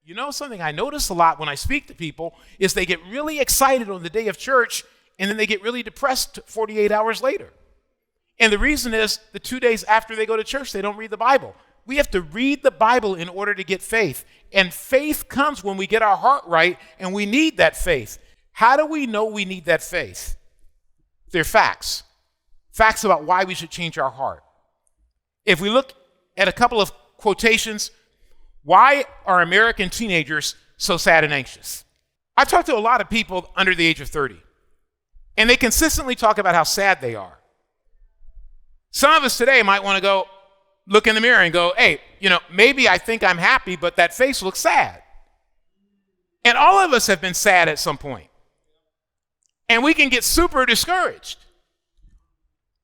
You know, something I notice a lot when I speak to people is they get really excited on the day of church and then they get really depressed 48 hours later. And the reason is the 2 days after they go to church, they don't read the Bible. We have to read the Bible in order to get faith. And faith comes when we get our heart right, and we need that faith. How do we know we need that faith? They're facts. Facts about why we should change our heart. If we look at a couple of quotations, why are American teenagers so sad and anxious? I've talked to a lot of people under the age of 30, and they consistently talk about how sad they are. Some of us today might want to go look in the mirror and go, hey, maybe I think I'm happy, but that face looks sad. And all of us have been sad at some point. And we can get super discouraged.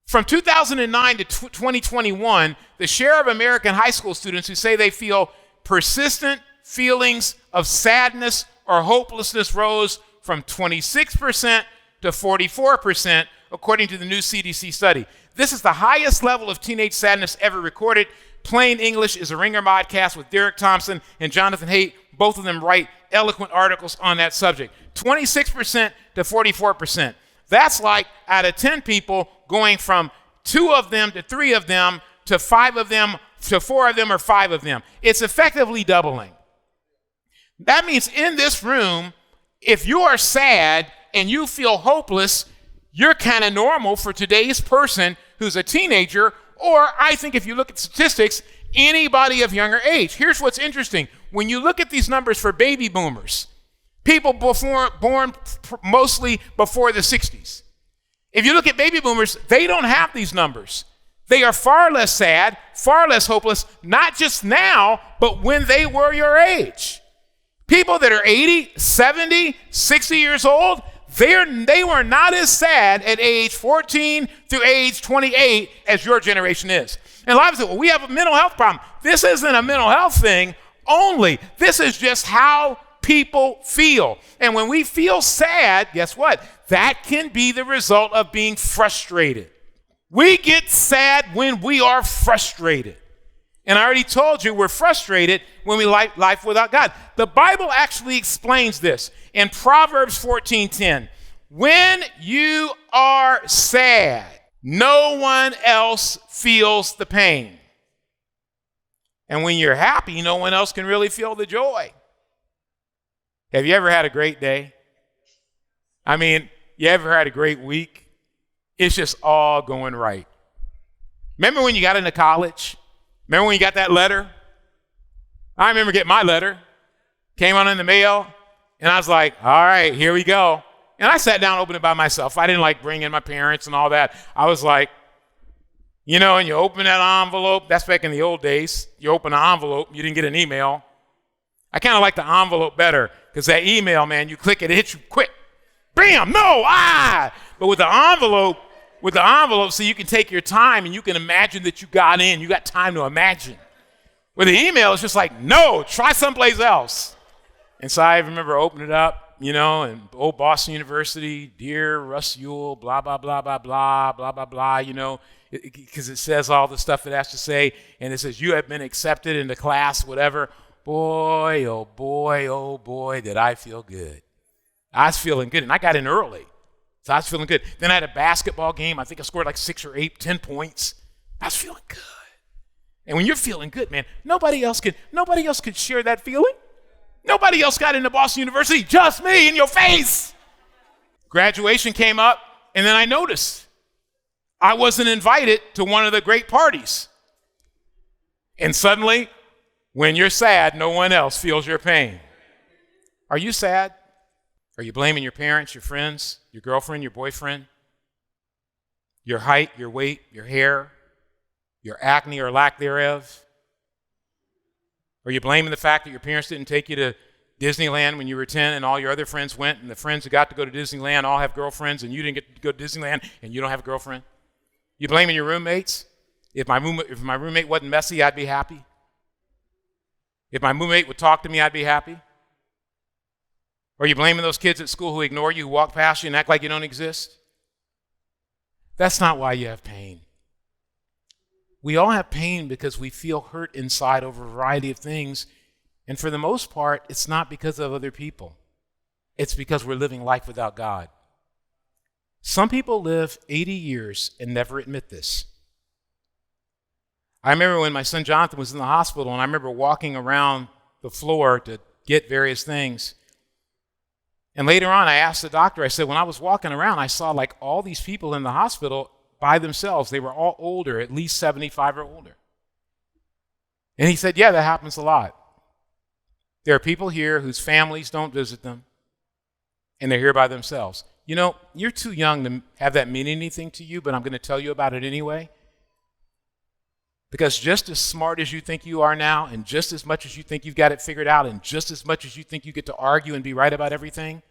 From 2009 to 2021, the share of American high school students who say they feel persistent feelings of sadness or hopelessness rose from 26% to 44%, according to the new CDC study. This is the highest level of teenage sadness ever recorded. Plain English is a Ringer podcast with Derek Thompson and Jonathan Haidt. Both of them write eloquent articles on that subject. 26% to 44%. That's like out of 10 people going from 2 of them to 3 of them to 5 of them to 4 of them or 5 of them. It's effectively doubling. That means in this room, if you are sad and you feel hopeless, you're kind of normal for today's person who's a teenager, or I think if you look at statistics, anybody of younger age. Here's what's interesting. When you look at these numbers for baby boomers, people born mostly before the 60s. If you look at baby boomers, they don't have these numbers. They are far less sad, far less hopeless, not just now, but when they were your age. People that are 80, 70, 60 years old, they were not as sad at age 14 through age 28 as your generation is. And a lot of people say, well, we have a mental health problem. This isn't a mental health thing only. This is just how people feel. And when we feel sad, guess what? That can be the result of being frustrated. We get sad when we are frustrated. And I already told you we're frustrated when we life without God. The Bible actually explains this in Proverbs 14:10. When you are sad, no one else feels the pain. And when you're happy, no one else can really feel the joy. Have you ever had a great day? I mean, you ever had a great week? It's just all going right. Remember when you got into college? Remember when you got that letter? I remember getting my letter. Came on in the mail, and I was like, all right, here we go. And I sat down and opened it by myself. I didn't like bring in my parents and all that. I was like, and you open that envelope. That's back in the old days. You open an envelope, you didn't get an email. I kind of like the envelope better because that email, man, you click it, it hits you quick. Bam, no, But with the envelope, so you can take your time and you can imagine that you got in. You got time to imagine. With the email, it's just like, no, try someplace else. And so I remember opening it up, and old Boston University, dear Russ Ewell, blah, blah, blah, blah, blah, blah, blah, blah, because it says all the stuff it has to say. And it says, you have been accepted into class, whatever. Boy, oh boy, did I feel good. I was feeling good, and I got in early. So I was feeling good. Then I had a basketball game. I think I scored like 6 or 8, 10 points. I was feeling good. And when you're feeling good, man, nobody else could share that feeling. Nobody else got into Boston University, just me in your face. Graduation came up, and then I noticed I wasn't invited to one of the great parties. And suddenly, when you're sad, no one else feels your pain. Are you sad? Are you blaming your parents, your friends, your girlfriend, your boyfriend, your height, your weight, your hair, your acne or lack thereof? Are you blaming the fact that your parents didn't take you to Disneyland when you were 10 and all your other friends went, and the friends who got to go to Disneyland all have girlfriends and you didn't get to go to Disneyland and you don't have a girlfriend? You blaming your roommates? If my roommate wasn't messy, I'd be happy. If my roommate would talk to me, I'd be happy. Are you blaming those kids at school who ignore you, who walk past you and act like you don't exist? That's not why you have pain. We all have pain because we feel hurt inside over a variety of things, And for the most part, it's not because of other people. It's because we're living life without God. Some people live 80 years and never admit this. I remember when my son Jonathan was in the hospital, and I remember walking around the floor to get various things. And later on, I asked the doctor, I said, when I was walking around, I saw like all these people in the hospital by themselves. They were all older, at least 75 or older. And he said, yeah, that happens a lot. There are people here whose families don't visit them, and they're here by themselves. You know, you're too young to have that mean anything to you, but I'm going to tell you about it anyway. Because just as smart as you think you are now, and just as much as you think you've got it figured out, and just as much as you think you get to argue and be right about everything,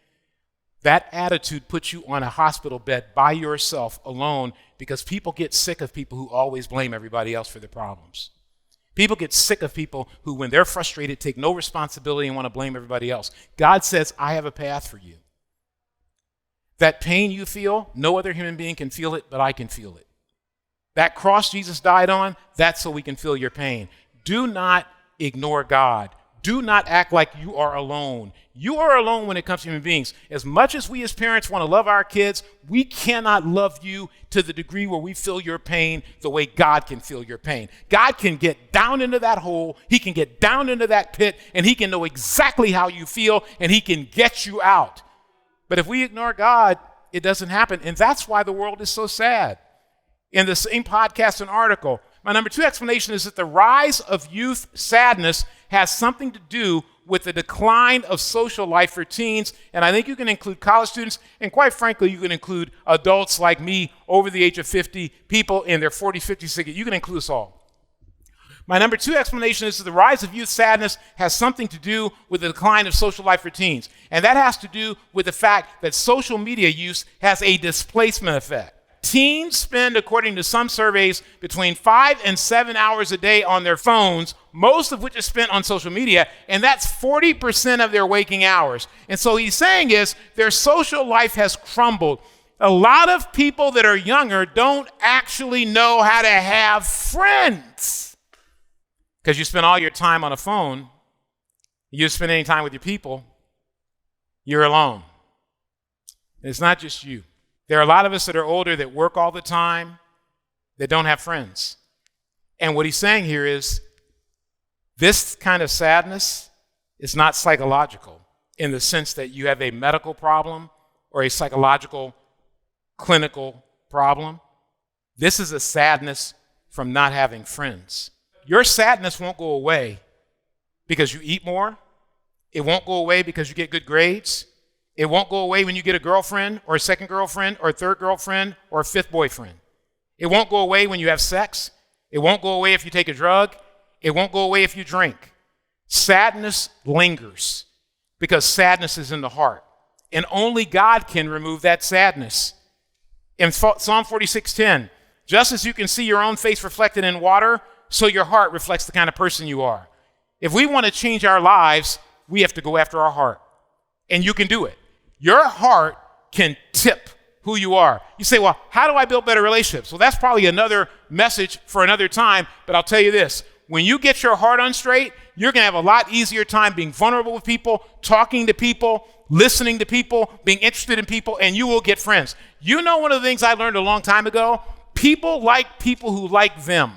that attitude puts you on a hospital bed by yourself alone, because people get sick of people who always blame everybody else for their problems. People get sick of people who, when they're frustrated, take no responsibility and want to blame everybody else. God says, I have a path for you. That pain you feel, no other human being can feel it, but I can feel it. That cross Jesus died on, that's so we can feel your pain. Do not ignore God. Do not act like you are alone. You are alone when it comes to human beings. As much as we as parents want to love our kids, we cannot love you to the degree where we feel your pain the way God can feel your pain. God can get down into that hole, he can get down into that pit, and he can know exactly how you feel, and he can get you out. But if we ignore God, it doesn't happen, and that's why the world is so sad. In the same podcast and article, my number 2 explanation is that the rise of youth sadness has something to do with the decline of social life for teens, and I think you can include college students, and quite frankly, you can include adults like me over the age of 50, people in their 40s, 50s, 60s. You can include us all. My number 2 explanation is that the rise of youth sadness has something to do with the decline of social life for teens, and that has to do with the fact that social media use has a displacement effect. Teens spend, according to some surveys, between 5 and 7 hours a day on their phones, most of which is spent on social media, and that's 40% of their waking hours. And so he's saying is their social life has crumbled. A lot of people that are younger don't actually know how to have friends. Because you spend all your time on a phone, you spend any time with your people, you're alone. And it's not just you. There are a lot of us that are older that work all the time that don't have friends. And what he's saying here is this kind of sadness is not psychological in the sense that you have a medical problem or a psychological, clinical problem. This is a sadness from not having friends. Your sadness won't go away because you eat more. It won't go away because you get good grades. It won't go away when you get a girlfriend or a second girlfriend or a third girlfriend or a fifth boyfriend. It won't go away when you have sex. It won't go away if you take a drug. It won't go away if you drink. Sadness lingers because sadness is in the heart. And only God can remove that sadness. In Psalm 46:10, just as you can see your own face reflected in water, so your heart reflects the kind of person you are. If we want to change our lives, we have to go after our heart. And you can do it. Your heart can tip who you are. You say, well, how do I build better relationships? Well, that's probably another message for another time, but I'll tell you this. When you get your heart on straight, you're going to have a lot easier time being vulnerable with people, talking to people, listening to people, being interested in people, and you will get friends. You know one of the things I learned a long time ago? People like people who like them.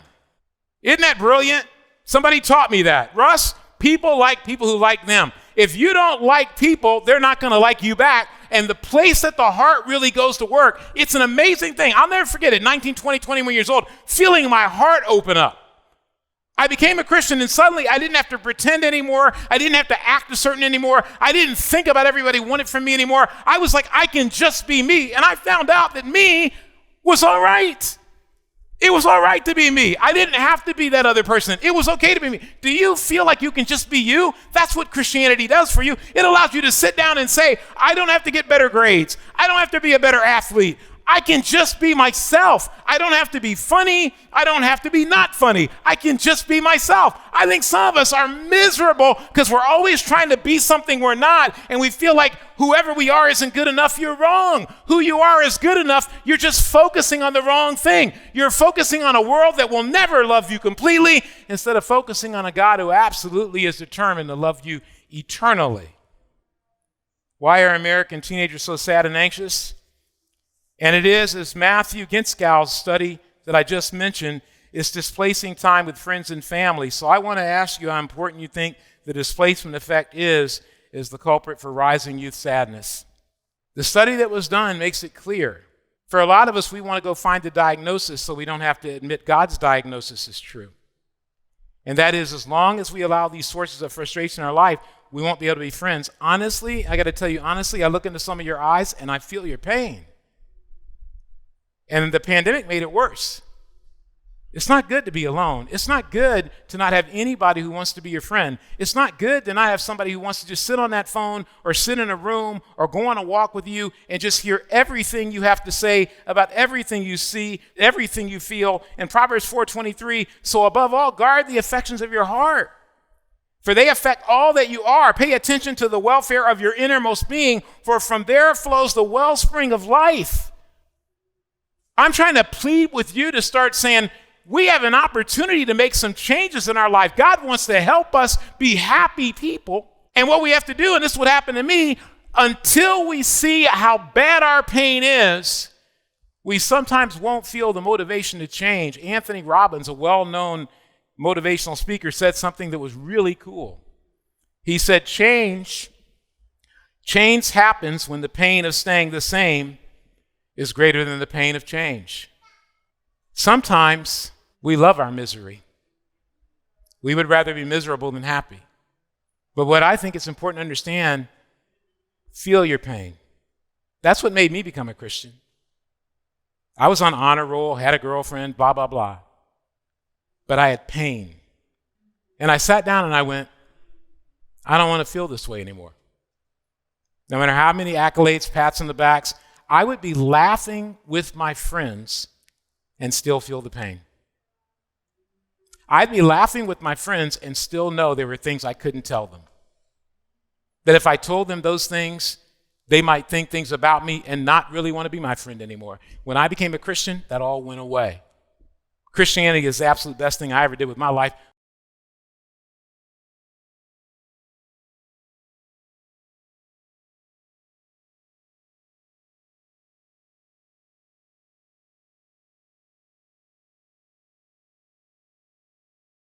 Isn't that brilliant? Somebody taught me that. Russ, people like people who like them. If you don't like people, they're not going to like you back. And the place that the heart really goes to work, it's an amazing thing. I'll never forget it, 19, 20, 21 years old, feeling my heart open up. I became a Christian, and suddenly I didn't have to pretend anymore. I didn't have to act a certain anymore. I didn't think about everybody wanted from me anymore. I was like, I can just be me. And I found out that me was all right. It was all right to be me. I didn't have to be that other person. It was okay to be me. Do you feel like you can just be you? That's what Christianity does for you. It allows you to sit down and say, I don't have to get better grades. I don't have to be a better athlete. I can just be myself. I don't have to be funny. I don't have to be not funny. I can just be myself. I think some of us are miserable because we're always trying to be something we're not, and we feel like whoever we are isn't good enough. You're wrong. Who you are is good enough. You're just focusing on the wrong thing. You're focusing on a world that will never love you completely instead of focusing on a God who absolutely is determined to love you eternally. Why are American teenagers so sad and anxious? And it is, as Matthew Ginskow's study that I just mentioned, is displacing time with friends and family. So I want to ask you how important you think the displacement effect is the culprit for rising youth sadness. The study that was done makes it clear. For a lot of us, we want to go find the diagnosis so we don't have to admit God's diagnosis is true. And that is, as long as we allow these sources of frustration in our life, we won't be able to be friends. Honestly, I got to tell you, honestly, I look into some of your eyes and I feel your pain. And the pandemic made it worse. It's not good to be alone. It's not good to not have anybody who wants to be your friend. It's not good to not have somebody who wants to just sit on that phone or sit in a room or go on a walk with you and just hear everything you have to say about everything you see, everything you feel. In Proverbs 4:23, so above all, guard the affections of your heart, for they affect all that you are. Pay attention to the welfare of your innermost being, for from there flows the wellspring of life. I'm trying to plead with you to start saying, we have an opportunity to make some changes in our life. God wants to help us be happy people. And what we have to do, and this is what happened to me, until we see how bad our pain is, we sometimes won't feel the motivation to change. Anthony Robbins, a well-known motivational speaker, said something that was really cool. He said, change happens when the pain of staying the same is greater than the pain of change. Sometimes we love our misery. We would rather be miserable than happy. But what I think it's important to understand, feel your pain. That's what made me become a Christian. I was on honor roll, had a girlfriend, blah, blah, blah. But I had pain. And I sat down and I went, I don't want to feel this way anymore. No matter how many accolades, pats on the backs, I would be laughing with my friends and still feel the pain. I'd be laughing with my friends and still know there were things I couldn't tell them. That if I told them those things, they might think things about me and not really want to be my friend anymore. When I became a Christian, that all went away. Christianity is the absolute best thing I ever did with my life,